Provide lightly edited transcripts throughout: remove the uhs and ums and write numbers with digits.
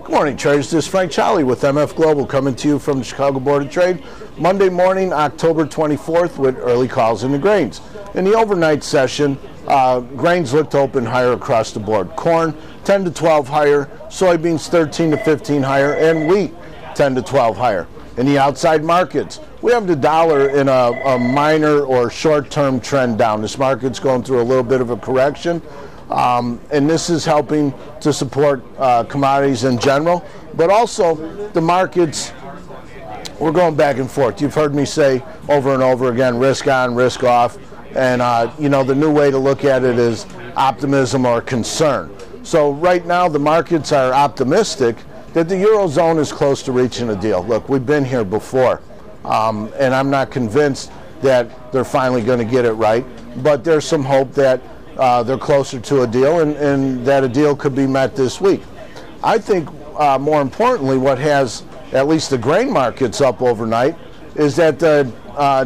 Good morning, traders. This is Frank Chali with MF Global coming to you from the Chicago Board of Trade. Monday morning, October 24th, with early calls in the grains. In the overnight session, grains looked to open higher across the board. Corn 10 to 12 higher, soybeans 13 to 15 higher, and wheat 10 to 12 higher. In the outside markets, we have the dollar in a minor or short-term trend down. This market's going through a little bit of a correction. And this is helping to support commodities in general, but also the markets, we're going back and forth. You've heard me say over and over again, risk on, risk off, and you know, the new way to look at it is optimism or concern. So right now the markets are optimistic that the Eurozone is close to reaching a deal. Look, we've been here before, and I'm not convinced that they're finally going to get it right, but there's some hope that they're closer to a deal, and that a deal could be met this week. I think more importantly, what has at least the grain markets up overnight is that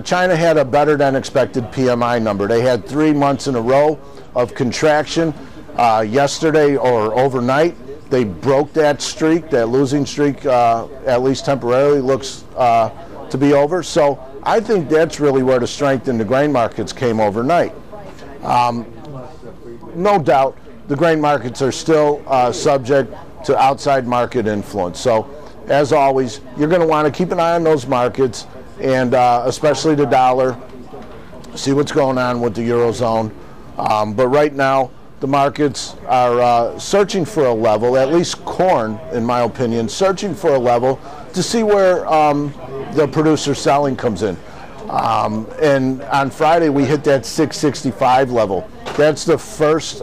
China had a better than expected PMI number. They had 3 months in a row of contraction. Yesterday or overnight, they broke that streak. That losing streak, at least temporarily, looks to be over. So I think that's really where the strength in the grain markets came overnight. No doubt, the grain markets are still subject to outside market influence. So, as always, you're going to want to keep an eye on those markets, and especially the dollar, see what's going on with the Eurozone. But right now, the markets are searching for a level, at least corn, in my opinion, searching for a level to see where the producer selling comes in. And on Friday, we hit that 665 level. That's the first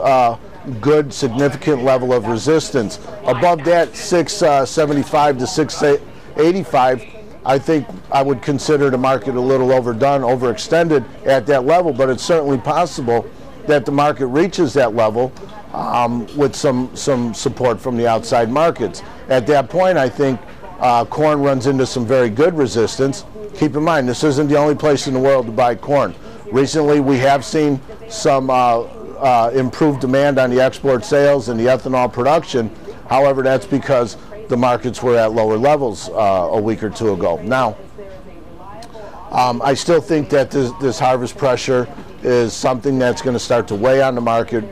good, significant level of resistance. Above that, 675 to 685, I think I would consider the market a little overdone, overextended at that level, but it's certainly possible that the market reaches that level with some support from the outside markets. At that point, I think corn runs into some very good resistance. Keep in mind, this isn't the only place in the world to buy corn. Recently, we have seen some improved demand on the export sales and the ethanol production. However, that's because the markets were at lower levels a week or two ago. Now, I still think that this harvest pressure is something that's going to start to weigh on the market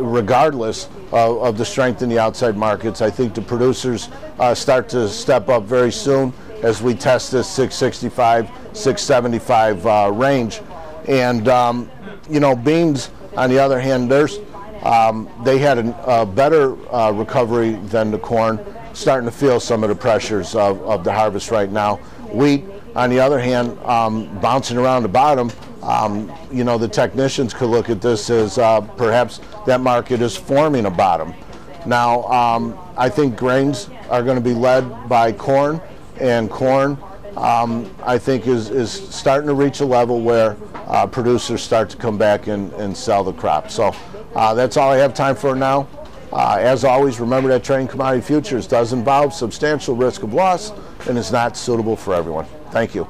regardless of the strength in the outside markets. I think the producers start to step up very soon as we test this 665, 675 range. And, you know, beans, on the other hand, they had a better recovery than the corn, starting to feel some of the pressures of the harvest right now. Wheat, on the other hand, bouncing around the bottom. You know, the technicians could look at this as perhaps that market is forming a bottom. Now, I think grains are going to be led by corn, and corn, I think, is starting to reach a level where producers start to come back and sell the crop. So that's all I have time for now. As always, remember that trading commodity futures does involve substantial risk of loss and is not suitable for everyone. Thank you.